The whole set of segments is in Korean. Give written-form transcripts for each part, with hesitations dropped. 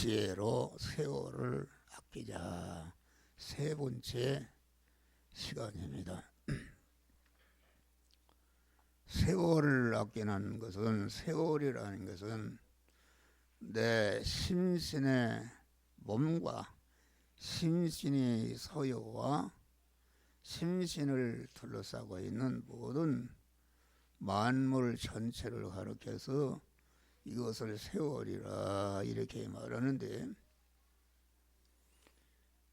지혜로 세월을 아끼자. 세 번째 시간입니다. 세월을 아끼는 것은, 세월이라는 것은 내 심신의 몸과 심신의 서요와 심신을 둘러싸고 있는 모든 만물 전체를 가리켜서 이것을 세월이라 이렇게 말하는데,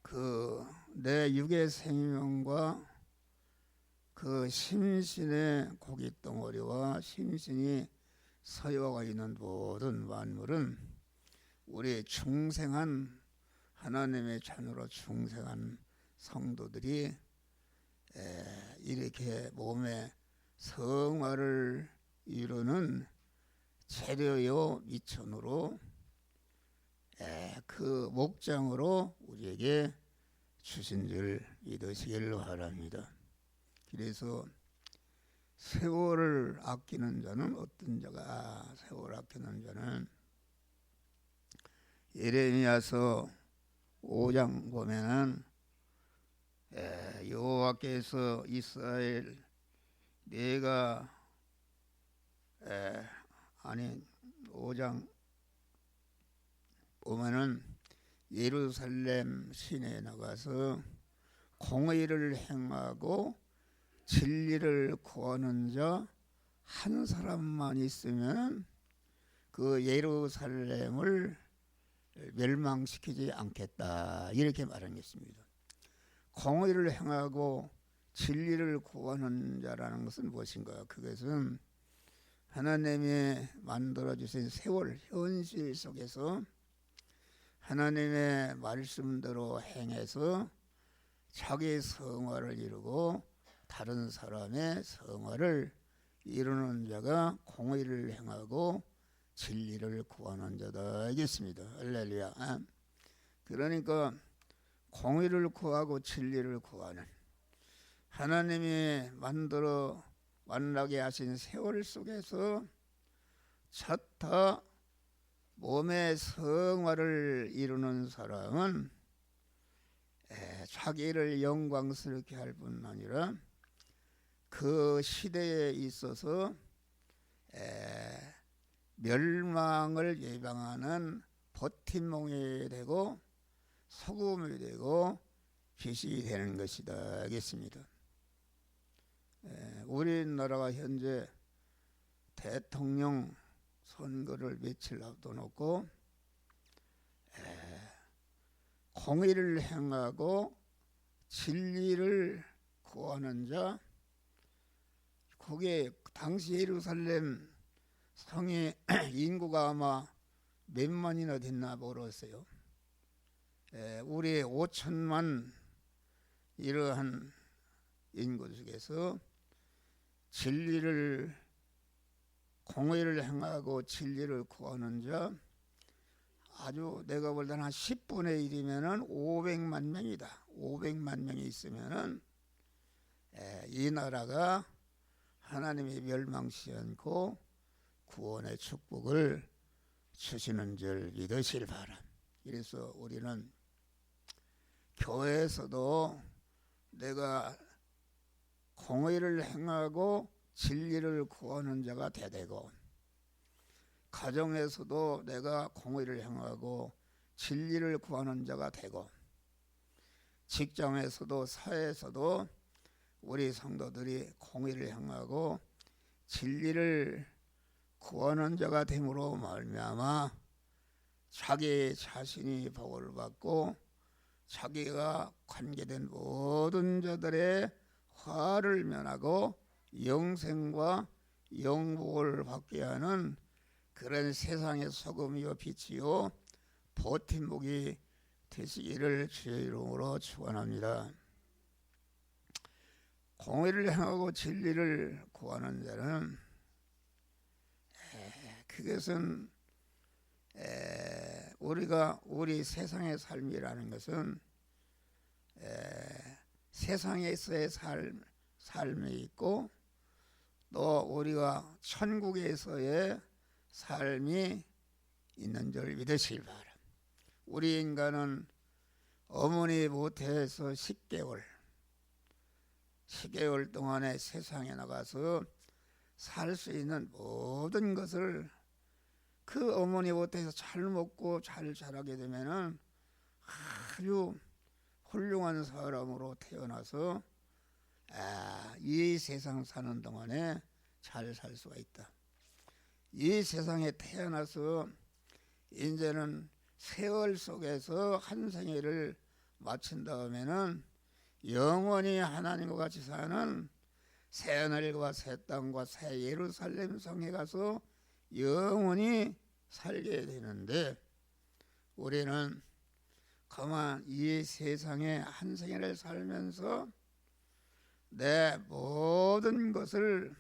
그 내 육의 생명과 그 심신의 고깃덩어리와 심신이 서요가 있는 모든 만물은 우리 중생한 하나님의 자녀로 중생한 성도들이 이렇게 몸의 성화를 이루는 재료요 미천으로 그 목장으로 우리에게 주신 줄 믿으시길 바랍니다. 그래서 세월을 아끼는 자는 어떤 자가? 세월을 아끼는 자는 예레미야서 5장 보면은 여호와께서 이스라엘 내가 5장 보면은 예루살렘 시내에 나가서 공의를 행하고 진리를 구하는 자 한 사람만 있으면 그 예루살렘을 멸망시키지 않겠다 이렇게 말하겠습니다. 공의를 행하고 진리를 구하는 자라는 것은 무엇인가? 그것은 하나님이 만들어주신 세월 현실 속에서 하나님의 말씀대로 행해서 자기 성화를 이루고 다른 사람의 성화를 이루는 자가 공의를 행하고 진리를 구하는 자다 알겠습니다. 할렐루야. 그러니까 공의를 구하고 진리를 구하는 하나님이 만들어 만나게 하신 세월 속에서 차타 몸의 성화를 이루는 사람은 자기를 영광스럽게 할 뿐 아니라 그 시대에 있어서 멸망을 예방하는 버팀목이 되고 소금이 되고 빛이 되는 것이다 알겠습니다. 우리나라가 현재 대통령 선거를 며칠 앞둬놓고 공의를 행하고 진리를 구하는 자, 그게 당시 예루살렘 성의 인구가 아마 몇만이나 됐나 모르겠어요. 우리 5천만 이러한 인구 중에서 진리를 공의를 행하고 진리를 구하는 자 아주 내가 볼 때는 한 10분의 1이면은 500만 명이다. 500만 명이 있으면은 이 나라가 하나님이 멸망치 않고 구원의 축복을 주시는 줄 믿으실 바람. 그래서 우리는 교회에서도 내가 공의를 행하고 진리를 구하는 자가 되고, 가정에서도 내가 공의를 행하고 진리를 구하는 자가 되고, 직장에서도 사회에서도 우리 성도들이 공의를 행하고 진리를 구하는 자가 됨으로 말미암아 자기 자신이 복을 받고 자기가 관계된 모든 자들의 화를 면하고 영생과 영복을 받게 하는 그런 세상의 소금이요 빛이요 버팀목이 되시기를 주의 이름으로 축원합니다. 공의를 행하고 진리를 구하는 자는 그것은 우리 세상의 삶이라는 것은 세상에서의 삶이 있고 또 우리가 천국에서의 삶이 있는 줄 믿으시기 바랍니다. 우리 인간은 어머니 모태에서 10개월 동안에 세상에 나가서 살 수 있는 모든 것을 그 어머니 모태에서 잘 먹고 잘 자라게 되면은 아주 훌륭한 사람으로 태어나서 이 세상 사는 동안에 잘 살 수가 있다. 이 세상에 태어나서 이제는 세월 속에서 한 생애를 마친 다음에는 영원히 하나님과 같이 사는 새하늘과 새 땅과 새 예루살렘 성에 가서 영원히 살게 되는데, 우리는 그만 이 세상에 한 생애를 살면서 내 모든 것을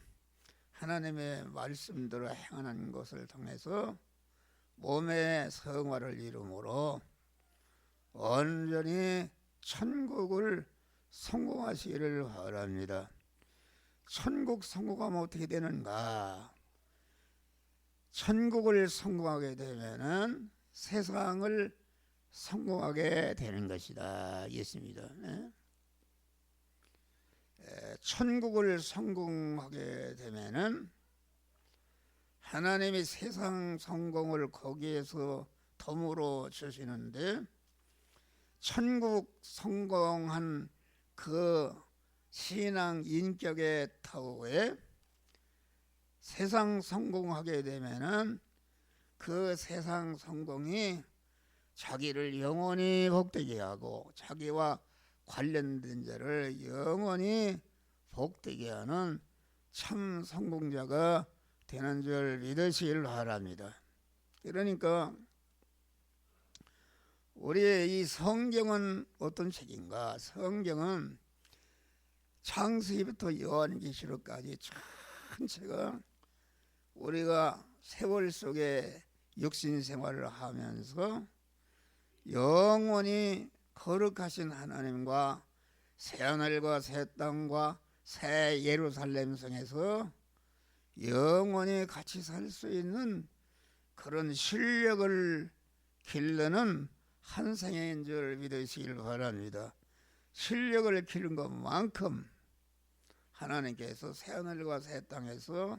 하나님의 말씀대로 행하는 것을 통해서 몸의 성화를 이루므로 온전히 천국을 성공하시기를 바랍니다. 천국 성공하면 어떻게 되는가? 천국을 성공하게 되면은 세상을 성공하게 되는 것이다. 이겠습니다. 천국을 성공하게 되면은 하나님이 세상 성공을 거기에서 덤으로 주시는데, 천국 성공한 그 신앙 인격의 터에 세상 성공하게 되면은 그 세상 성공이 자기를 영원히 복되게 하고 자기와 관련된 자를 영원히 복되게 하는 참 성공자가 되는 줄 믿으시길 바랍니다. 그러니까 우리의 이 성경은 어떤 책인가? 성경은 창세기부터 요한계시록까지 전체가 우리가 세월 속에 육신 생활을 하면서 영원히 거룩하신 하나님과 새하늘과 새 땅과 새 예루살렘 성에서 영원히 같이 살 수 있는 그런 실력을 기르는 한 생애인 줄 믿으시길 바랍니다. 실력을 기른 것만큼 하나님께서 새하늘과 새 땅에서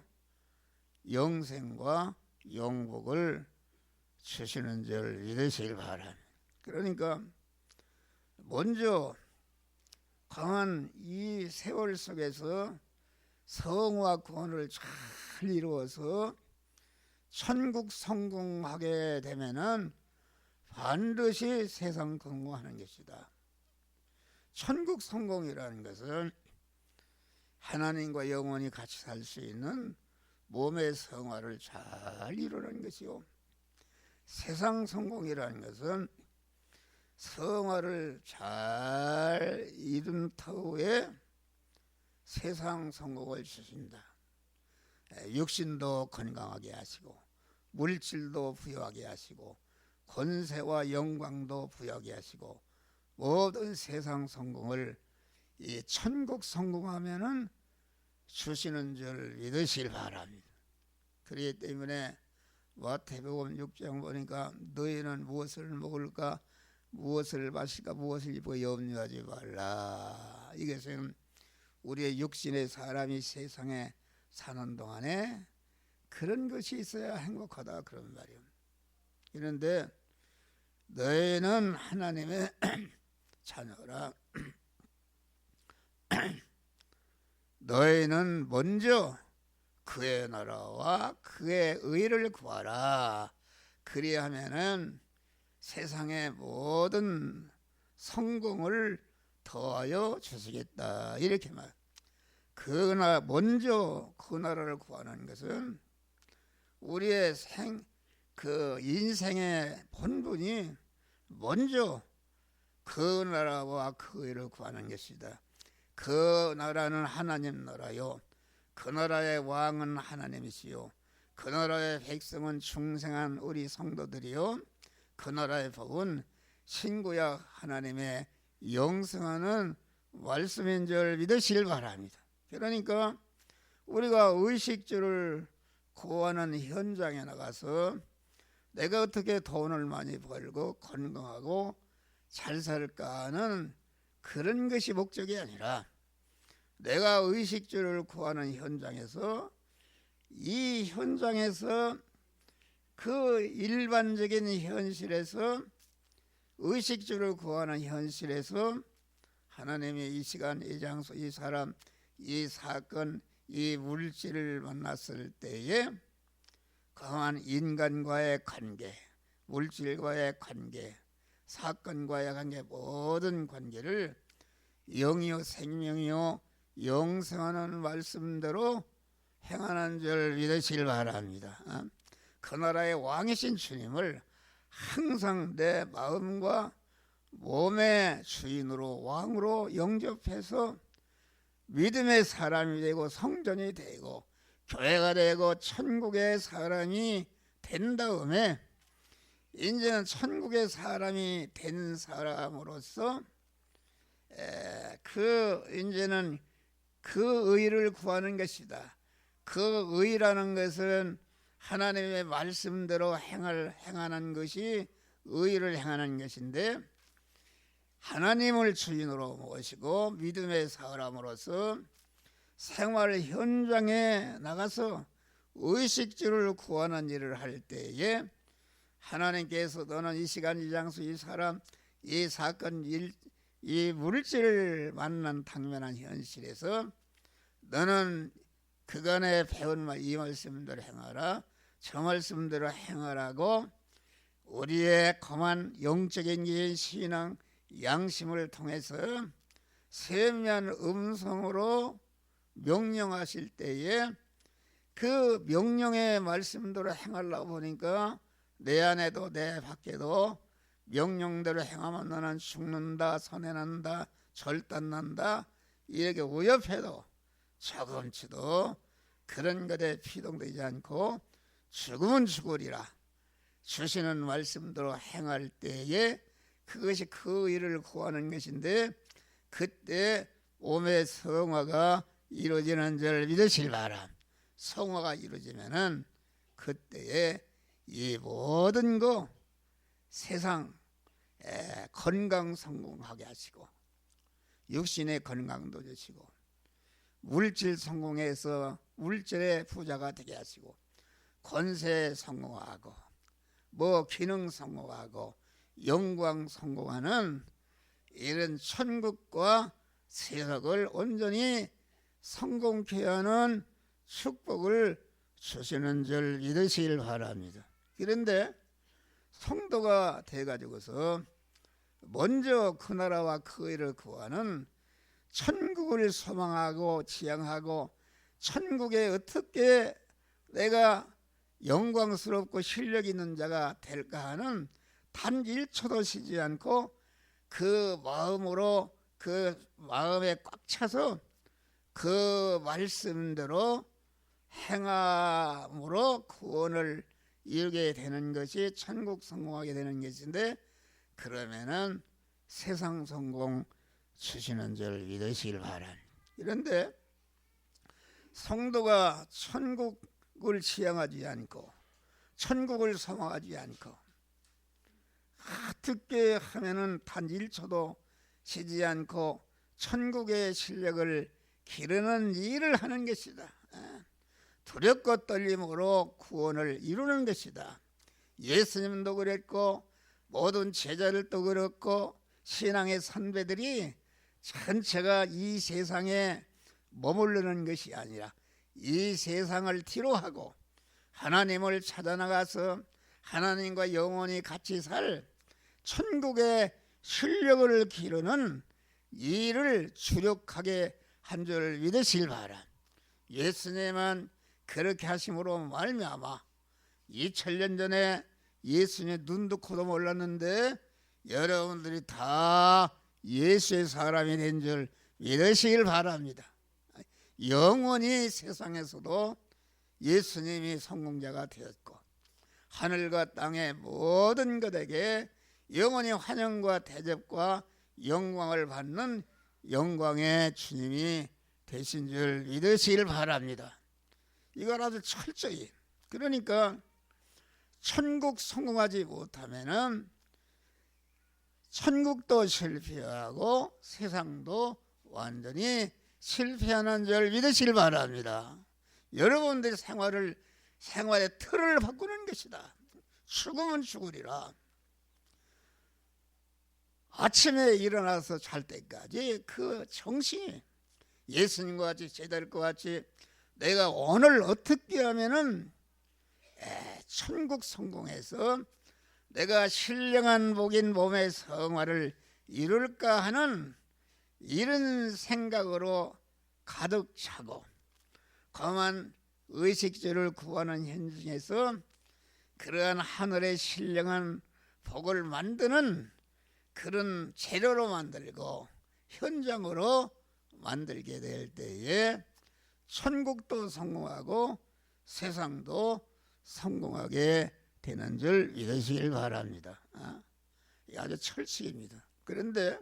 영생과 영복을 주시는 줄 믿으시길 바랍니다. 그러니까 먼저 강한 이 세월 속에서 성화 구원을 잘 이루어서 천국 성공하게 되면은 반드시 세상 성공하는 것이다. 천국 성공이라는 것은 하나님과 영원히 같이 살 수 있는 몸의 성화를 잘 이루는 것이요, 세상 성공이라는 것은 성화를 잘 이룬 터에 세상 성공을 주신다. 육신도 건강하게 하시고 물질도 부여하게 하시고 권세와 영광도 부여하게 하시고 모든 세상 성공을 이 천국 성공하면은 주시는 줄 믿으시길 바랍니다. 그렇기 때문에 마태복음 6장 보니까 너희는 무엇을 먹을까, 무엇을 마실까, 무엇을 입어 염려하지 말라. 이것은 우리의 육신의 사람이 세상에 사는 동안에 그런 것이 있어야 행복하다, 그런 말이에요. 그런데 너희는 하나님의 자녀라. 너희는 먼저 그의 나라와 그의 의를 구하라. 그리하면은 세상의 모든 성공을 더하여 주시겠다. 이렇게 말. 먼저 그 나라를 구하는 것은 우리의 인생의 본분이 먼저 그 나라와 그 의를 구하는 것이다. 그 나라는 하나님 나라요, 그 나라의 왕은 하나님이시요, 그 나라의 백성은 충성한 우리 성도들이요, 그 나라의 복은 신구약 하나님의 영성하는 말씀인 줄 믿으시길 바랍니다. 그러니까 우리가 의식주를 구하는 현장에 나가서 내가 어떻게 돈을 많이 벌고 건강하고 잘 살까는 그런 것이 목적이 아니라 내가 의식주를 구하는 현장에서 이 현장에서 그 일반적인 현실에서 의식주를 구하는 현실에서 하나님이 이 시간, 이 장소, 이 사람, 이 사건, 이 물질을 만났을 때에 강한 인간과의 관계, 물질과의 관계, 사건과의 관계, 모든 관계를 영이요 생명이요 영생하는 말씀대로 행하는 줄 믿으시길 바랍니다. 그 나라의 왕이신 주님을 항상 내 마음과 몸의 주인으로 왕으로 영접해서 믿음의 사람이 되고 성전이 되고 교회가 되고 천국의 사람이 된 다음에 이제는 천국의 사람이 된 사람으로서 이제는 그 의를 구하는 것이다. 그 의라는 것은 하나님의 말씀대로 행하는 것이 의를 행하는 것인데, 하나님을 주인으로 모시고 믿음의 사람으로서 생활 현장에 나가서 의식주를 구하는 일을 할 때에 하나님께서 너는 이 시간, 이 장소, 이 사람, 이 사건, 이 물질을 만난 당면한 현실에서 너는 그간에 배운 이 말씀대로 행하라, 저 말씀대로 행하라고 우리의 거만 영적인 신앙 양심을 통해서 세미한 음성으로 명령하실 때에 그 명령의 말씀대로 행하려고 보니까 내 안에도 내 밖에도 명령대로 행하면 너는 죽는다, 선해난다, 절단난다, 이렇게 위협해도 조금치도 그런 것에 피동되지 않고 죽으면 죽으리라 주시는 말씀대로 행할 때에 그것이 그 일을 구하는 것인데, 그때 몸의 성화가 이루어지는 줄 믿으시기 바람. 성화가 이루어지면은 그때에 이 모든 거 세상 건강 성공하게 하시고, 육신의 건강도 주시고, 물질 성공해서 물질의 부자가 되게 하시고, 권세 성공하고, 기능 성공하고, 영광 성공하는 이런 천국과 세상을 온전히 성공케 하는 축복을 주시는 줄 믿으시길 바랍니다. 그런데 성도가 돼가지고서 먼저 그 나라와 그 일을 구하는 천국을 소망하고 지향하고, 천국에 어떻게 내가 영광스럽고 실력 있는 자가 될까 하는 단 1초도 쉬지 않고 그 마음으로, 그 마음에 꽉 차서 그 말씀대로 행함으로 구원을 이루게 되는 것이 천국 성공하게 되는 것인데, 그러면은 세상 성공 주시는 줄 믿으시길 바랍니다. 그런데 성도가 천국을 지향하지 않고 천국을 소망하지 않고 어떻게 하면은 단 1초도 쉬지 않고 천국의 실력을 기르는 일을 하는 것이다. 두렵고 떨림으로 구원을 이루는 것이다. 예수님도 그랬고 모든 제자들도 그렇고 신앙의 선배들이 전체가 이 세상에 머무르는 것이 아니라 이 세상을 뒤로하고 하나님을 찾아 나가서 하나님과 영원히 같이 살 천국의 실력을 기르는 일을 주력하게 한 줄 믿으시길 바라. 예수님은 그렇게 하심으로 말미암아 2000년 전에 예수님 눈도 코도 몰랐는데 여러분들이 다 예수의 사람이 된 줄 믿으시길 바랍니다. 영원히 세상에서도 예수님이 성공자가 되었고 하늘과 땅의 모든 것에게 영원히 환영과 대접과 영광을 받는 영광의 주님이 되신 줄 믿으시길 바랍니다. 이걸 아주 철저히, 그러니까 천국 성공하지 못하면은 천국도 실패하고 세상도 완전히 실패하는 줄 믿으시길 바랍니다. 여러분들의 생활의 틀을 바꾸는 것이다. 죽으면 죽으리라. 아침에 일어나서 잘 때까지 그 정신이 예수님과 같이 제자들과 같이 내가 오늘 어떻게 하면은 천국 성공해서 내가 신령한 복인 몸의 성화를 이룰까 하는 이런 생각으로 가득 차고 거만 의식주를 구하는 현장에서 그러한 하늘의 신령한 복을 만드는 그런 재료로 만들고 현장으로 만들게 될 때에 천국도 성공하고 세상도 성공하게 되는 줄 믿으시길 바랍니다. 이게 아주 철칙입니다. 그런데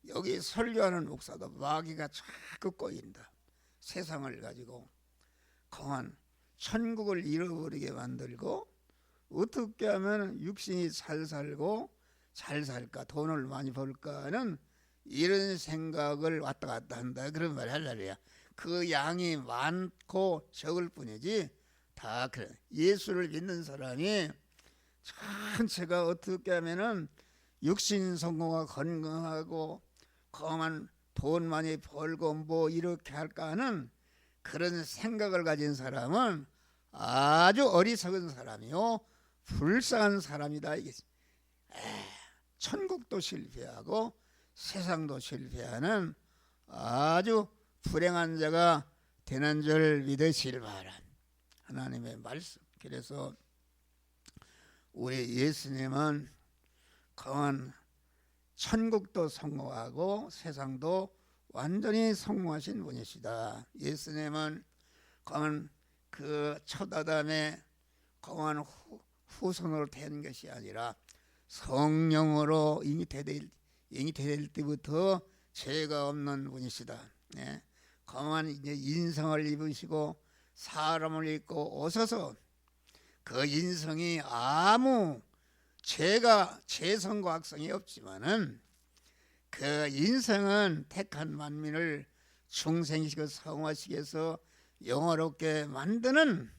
여기 설교하는 목사도 마귀가 자꾸 꼬인다. 세상을 가지고 거한 천국을 잃어버리게 만들고 어떻게 하면 육신이 잘 살고 잘 살까, 돈을 많이 벌까 하는 이런 생각을 왔다 갔다 한다. 그런 말 하려래요. 그 양이 많고 적을 뿐이지 다 그래. 예수를 믿는 사람이 전체가 어떻게 하면은 육신 성공하고 건강하고 거만 돈 많이 벌고 뭐 이렇게 할까 하는 그런 생각을 가진 사람은 아주 어리석은 사람이요 불쌍한 사람이다. 이게 천국도 실패하고 세상도 실패하는 아주 불행한 자가 되는 줄 믿으시길 바랍니다. 하나님의 말씀. 그래서 우리 예수님은 거한 천국도 성공하고 세상도 완전히 성공하신 분이시다. 예수님은 거한 그 첫 아담의 거한 후손으로 된 것이 아니라 성령으로 잉태될 때부터 죄가 없는 분이시다. 네. 거한 이제 인성을 입으시고 사람을 입고 오셔서 그 인성이 아무 죄성과 악성이 없지만은 그 인성은 택한 만민을 중생시키고 성화시키 해서 영화롭게 만드는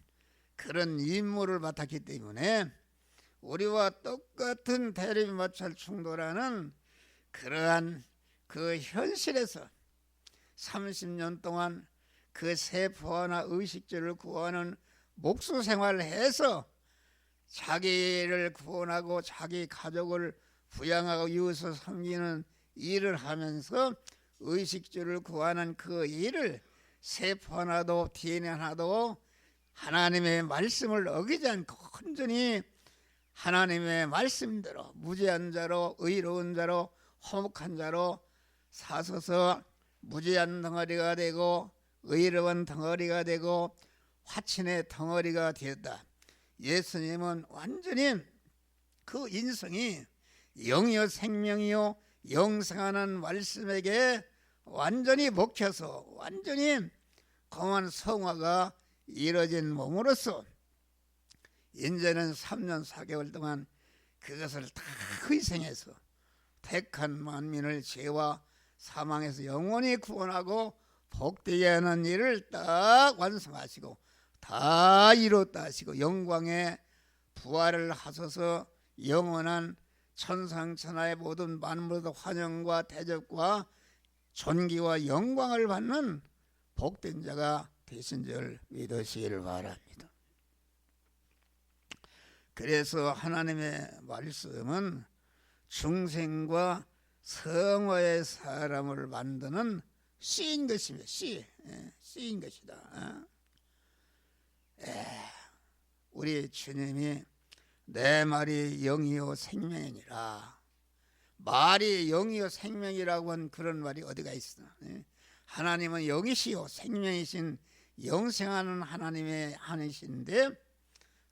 그런 임무를 맡았기 때문에 우리와 똑같은 대립마찰 충돌하는 그러한 그 현실에서 30년 동안 그 세포 하나 의식주를 구하는 목수 생활을 해서 자기를 구원하고 자기 가족을 부양하고 이웃을 섬기는 일을 하면서 의식주를 구하는 그 일을 세포 하나도 DNA 하나도 하나님의 말씀을 어기지 않고 온전히 하나님의 말씀대로 무죄한 자로 의로운 자로 화목한 자로 사서서 무죄한 덩어리가 되고 의로운 덩어리가 되고 화친의 덩어리가 되었다. 예수님은 완전히 그 인성이 영이요 생명이요 영생하는 말씀에게 완전히 먹혀서 완전히 거한 성화가 이루어진 몸으로서 이제는 3년 4개월 동안 그것을 다 희생해서 택한 만민을 죄와 사망에서 영원히 구원하고 복되게 하는 일을 딱 완성하시고 다 이뤘다 하시고 영광의 부활을 하셔서 영원한 천상천하의 모든 만물도 환영과 대접과 존귀와 영광을 받는 복된 자가 되신 줄 믿으시기를 바랍니다. 그래서 하나님의 말씀은 중생과 성화의 사람을 만드는 씨인 것입니다. 씨인 것이다. 우리 주님이 내 말이 영이요 생명이니라. 말이 영이요 생명이라고 한 그런 말이 어디가 있어? 하나님은 영이시요 생명이신 영생하는 하나님의 하나님이신데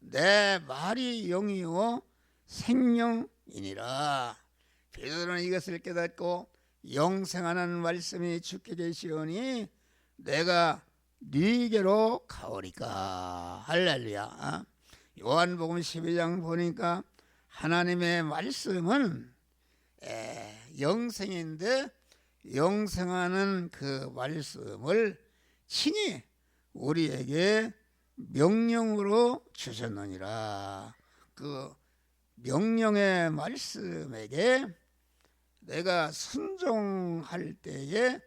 내 말이 영이요 생명이니라. 베드로는 이것을 깨닫고 영생하는 말씀이 주께 계시오니 내가 네게로 가오리까. 할렐루야. 요한복음 12장 보니까 하나님의 말씀은 영생인데 영생하는 그 말씀을 친히 우리에게 명령으로 주셨느니라. 그 명령의 말씀에게 내가 순종할 때에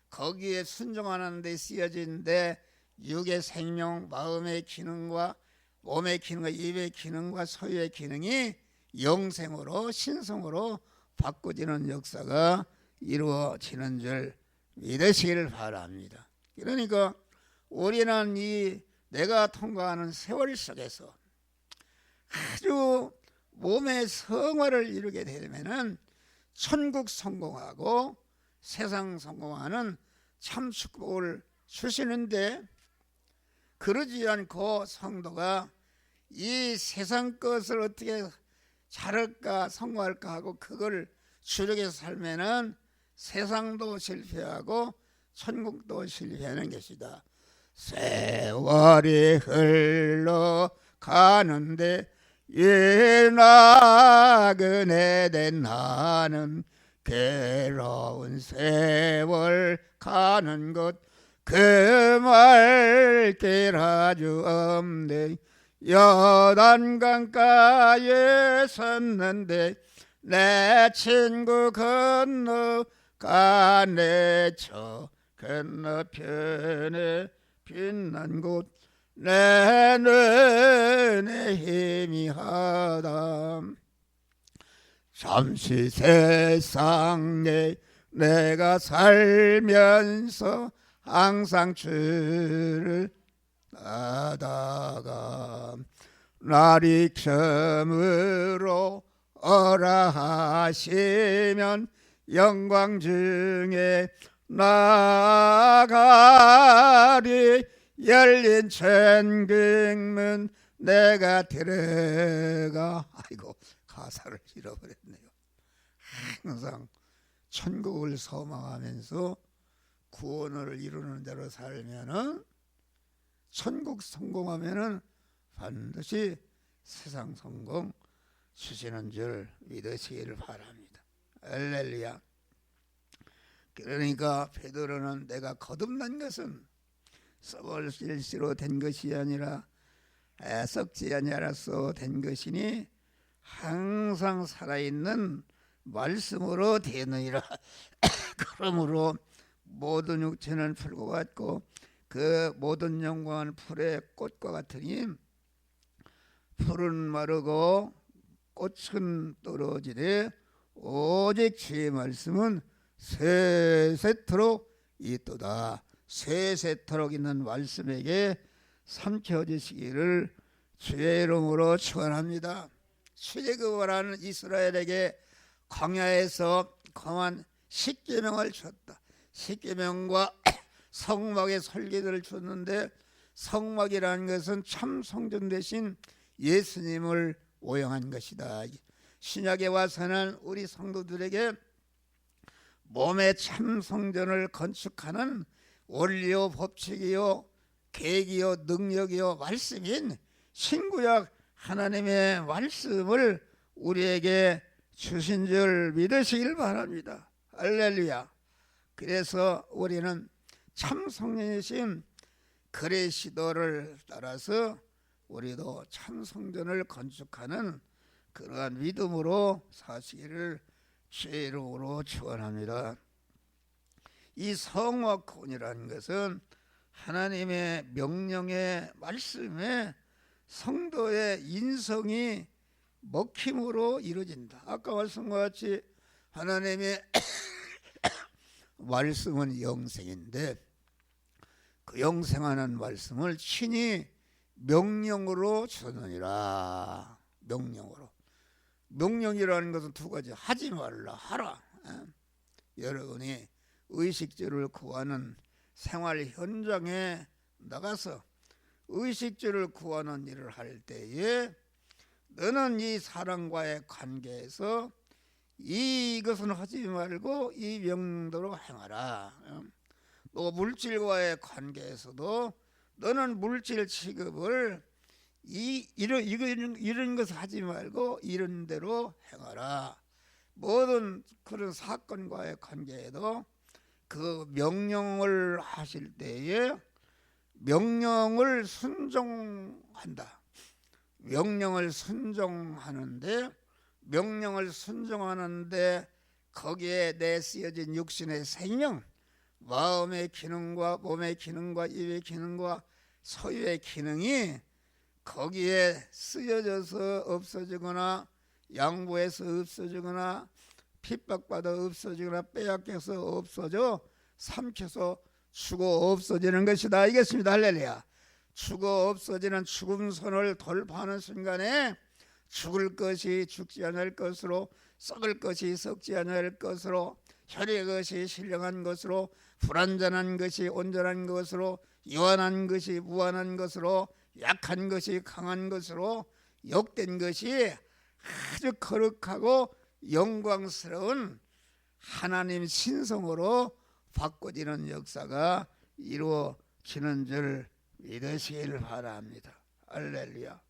거기에 순종하는 데 쓰여진 데 육의 생명, 마음의 기능과 몸의 기능과 입의 기능과 소유의 기능이 영생으로 신성으로 바꿔지는 역사가 이루어지는 줄 믿으시기를 바랍니다. 그러니까 우리는 이 내가 통과하는 세월 속에서 아주 몸의 성화를 이루게 되면은 천국 성공하고 세상 성공하는 참 축복을 주시는데, 그러지 않고 성도가 이 세상 것을 어떻게 잘할까 성공할까 하고 그걸 추적해서 살면은 세상도 실패하고 천국도 실패하는 것이다. 세월이 흘러가는데 이 나그네 된 나는 괴로운 세월 가는 것 그 말길 아주 없네. 여단강가에 섰는데 내 친구 건너가네. 저 건너편에 빛난 곳 내 눈에 희미하다. 잠시 세상에 내가 살면서 항상 주를 따다가 날이 처음으로 오라 하시면 영광 중에 나가리. 열린 천국문 내가 들어가. 아이고, 가사를 잃어버렸네요. 항상 천국을 소망하면서 구원을 이루는 대로 살면은 천국 성공하면은 반드시 세상 성공 주시는 줄 믿으시기를 바랍니다. 할렐루야. 그러니까 베드로는 내가 거듭난 것은 썩을 실시로 된 것이 아니라 썩지 아니하라서 된 것이니 항상 살아있는 말씀으로 되느니라. 그러므로 모든 육체는 풀과 같고 그 모든 영광은 풀의 꽃과 같으니 풀은 마르고 꽃은 떨어지되 오직 주의 말씀은 세세토록 있도다. 세세토록 있는 말씀에게 삼켜지시기를 주의 이름으로 축원합니다. 출애굽하라는 이스라엘에게 광야에서 강한 십계명을 줬다. 십계명과 성막의 설계들을 줬는데, 성막이라는 것은 참 성전 대신 예수님을 오용한 것이다. 신약에 와서는 우리 성도들에게 몸의 참 성전을 건축하는 원리요 법칙이요 계기요 능력이요 말씀인 신구약 하나님의 말씀을 우리에게 주신 줄 믿으시길 바랍니다. 할렐루야. 그래서 우리는 참 성령이신 그리스도를 따라서 우리도 참 성전을 건축하는 그러한 믿음으로 사시기를 주의 이름으로 축원합니다. 이 성화권이라는 것은 하나님의 명령의 말씀에 성도의 인성이 먹힘으로 이루어진다. 아까 말씀과 같이 하나님의 말씀은 영생인데 그 영생하는 말씀을 친히 명령으로 주느니라. 명령으로. 명령이라는 것은 두 가지. 하지 말라, 하라. 여러분이 의식주를 구하는 생활 현장에 나가서 의식주를 구하는 일을 할 때에 너는 이 사람과의 관계에서 이것은 하지 말고 이 명령대로 행하라. 또 물질과의 관계에서도 너는 물질 취급을 이런 것을 하지 말고 이런 대로 행하라. 모든 그런 사건과의 관계에도 그 명령을 하실 때에 명령을 순종한다. 명령을 순종하는데 거기에 내쓰여진 육신의 생명, 마음의 기능과 몸의 기능과 입의 기능과 소유의 기능이 거기에 쓰여져서 없어지거나 양보해서 없어지거나 핍박받아 없어지거나 빼앗겨서 없어져 삼켜서 죽어 없어지는 것이다. 알겠습니다. 할렐루야. 죽어 없어지는 죽음선을 돌파하는 순간에 죽을 것이 죽지 않을 것으로, 썩을 것이 썩지 않을 것으로, 혈의 것이 신령한 것으로, 불완전한 것이 온전한 것으로, 유한한 것이 무한한 것으로, 약한 것이 강한 것으로, 욕된 것이 아주 거룩하고 영광스러운 하나님 신성으로 바꿔지는 역사가 이루어지는 줄 믿으시길 바랍니다. 할렐루야.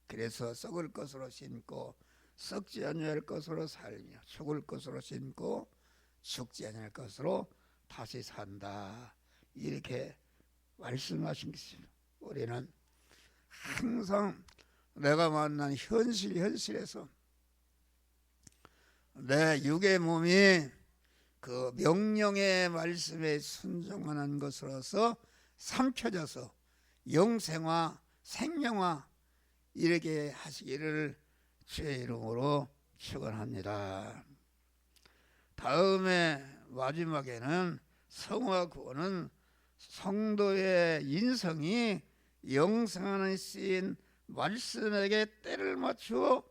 그래서 썩을 것으로 심고 썩지 아니할 것으로 살며 죽을 것으로 심고 죽지 아니할 것으로 다시 산다. 이렇게 말씀하신 것입니다. 우리는 항상 내가 만난 현실에서 내 육의 몸이 그 명령의 말씀에 순종하는 것으로서 삼켜져서 영생화, 생명화 이렇게 하시기를 주의 이름으로 축원합니다. 다음에 마지막에는 성화 구원은 성도의 인성이 영생하는 씨인 말씀에게 때를 맞추어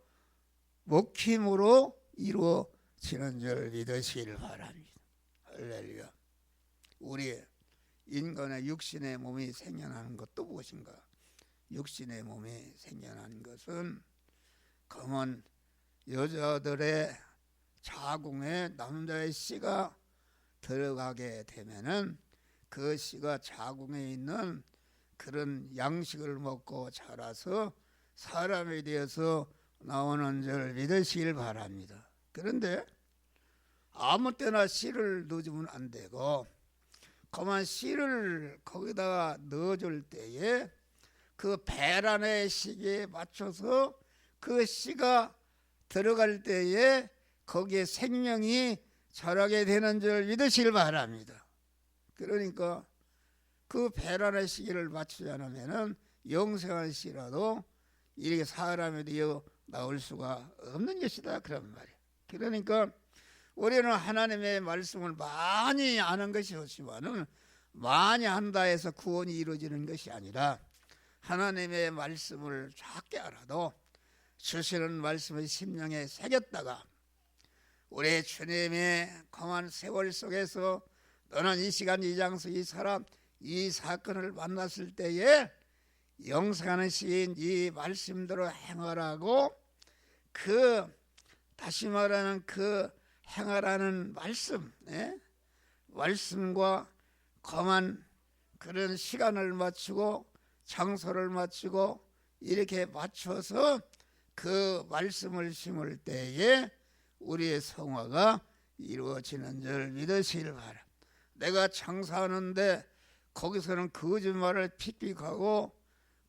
먹힘으로 이루어지는 줄 믿으시길 바랍니다. 할렐루야. 우리 인간의 육신의 몸이 생겨나는 것도 무엇인가? 육신의 몸이 생겨나는 것은 검은 여자들의 자궁에 남자의 씨가 들어가게 되면은 그 씨가 자궁에 있는 그런 양식을 먹고 자라서 사람이 되어서 나오는 줄 믿으시길 바랍니다. 그런데 아무 때나 씨를 넣어주면 안 되고 그만 씨를 거기다가 넣어줄 때에 그 배란의 시기에 맞춰서 그 씨가 들어갈 때에 거기에 생명이 자라게 되는 줄 믿으시길 바랍니다. 그러니까 그 배란의 시기를 맞추지 않으면 영생한 씨라도 이렇게 사람이 되어 나올 수가 없는 것이다. 그런 말이에요. 그러니까 우리는 하나님의 말씀을 많이 아는 것이 좋지만은 많이 한다 해서 구원이 이루어지는 것이 아니라 하나님의 말씀을 작게 알아도 주시는 말씀을 심령에 새겼다가 우리 주님의 검한 세월 속에서 너는 이 시간 이 장소 이 사람 이 사건을 만났을 때에 영생하는 시인 이 말씀대로 행하라고 다시 말하는 행하라는 말씀, 말씀과 검한 그런 시간을 맞추고 장소를 맞추고 이렇게 맞춰서 그 말씀을 심을 때에 우리의 성화가 이루어지는 줄 믿으시길 바랍니다. 내가 장사하는데 거기서는 거짓말을 픽픽하고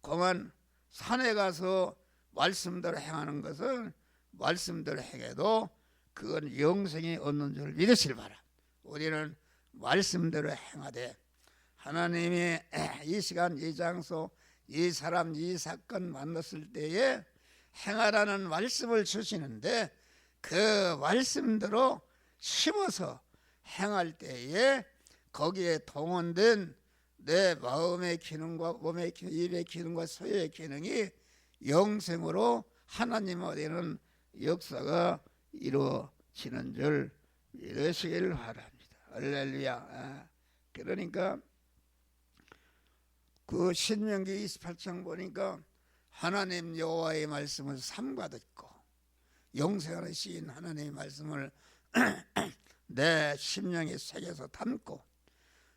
그만 산에 가서 말씀대로 행하는 것은 말씀대로 행해도 그건 영생이 얻는 줄 믿으시길 바랍니다. 우리는 말씀대로 행하되 하나님이 이 시간 이 장소 이 사람 이 사건 만났을 때에 행하라는 말씀을 주시는데 그 말씀대로 심어서 행할 때에 거기에 동원된 내 마음의 기능과 몸의 기능, 입의 기능과 소유의 기능이 영생으로 하나님 어디는 역사가 이루어지는 줄 믿으시길 바랍니다. 할렐루야. 그러니까 그 신명기 28장 보니까 하나님 여호와의 말씀을 삼가 듣고 영생하는 시인 하나님의 말씀을 내 심령에 새겨서 담고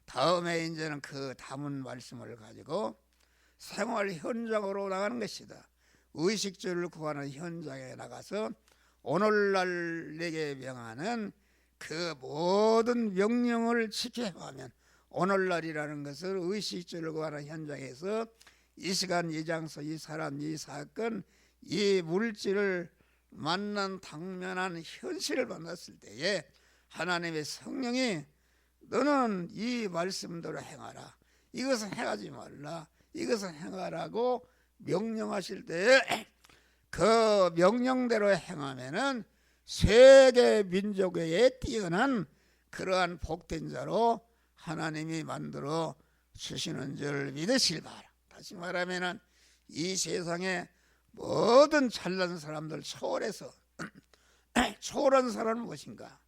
다음에 이제는 그 담은 말씀을 가지고 생활 현장으로 나가는 것이다. 의식주를 구하는 현장에 나가서 오늘날 내게 명하는 그 모든 명령을 지켜가면, 오늘날이라는 것을 의식주를 구하는 현장에서 이 시간, 이 장소, 이 사람, 이 사건, 이 물질을 만난 당면한 현실을 만났을 때에 하나님의 성령이 너는 이 말씀대로 행하라, 이것은 행하지 말라, 이것은 행하라고 명령하실 때에 그 명령대로 행하면은 세계 민족에 뛰어난 그러한 복된 자로 하나님이 만들어 주시는 줄 믿으실 바라. 다시 말하면은 이 세상에 모든 잘난 사람들 초월해서 초월한 사람은 무엇인가?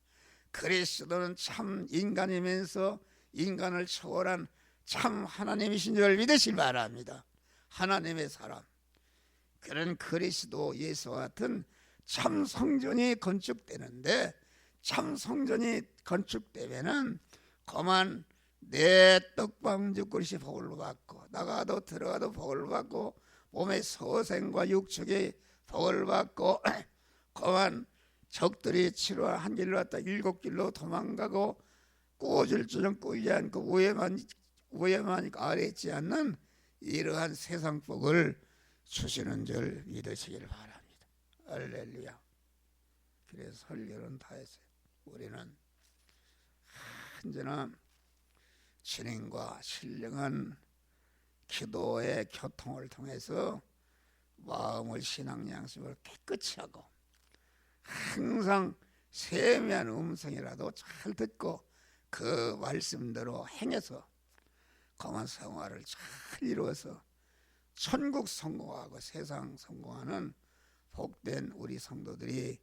그리스도는 참 인간이면서 인간을 초월한 참 하나님이신 줄 믿으실 바랍니다. 하나님의 사람, 그런 그리스도 예수와 같은 참 성전이 건축되는데, 참 성전이 건축되면은 그만 내 떡방주 그릇이 복을 받고 나가도 들어가도 복을 받고 몸의 소생과 육축이 복을 받고 그만 적들이 치러 한 길로 왔다 7길로 도망가고 꾸어줄 줄은 꾸이지 않고 위에만 아래 있지 않는 이러한 세상 복을 주시는 줄 믿으시길 바랍니다. 할렐루야. 그래서 설교는 다 했어요. 우리는 언제나 진행과 신령한 기도의 교통을 통해서 마음을, 신앙 양심을 깨끗이 하고 항상 세미한 음성이라도 잘 듣고 그 말씀대로 행해서 거만 생활을 잘 이루어서 천국 성공하고 세상 성공하는 복된 우리 성도들이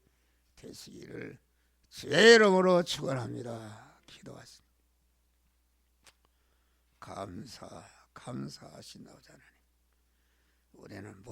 되시기를 주의 이름으로 축원합니다. 기도하십니다. 감사하신 아버지 하나님, 우리는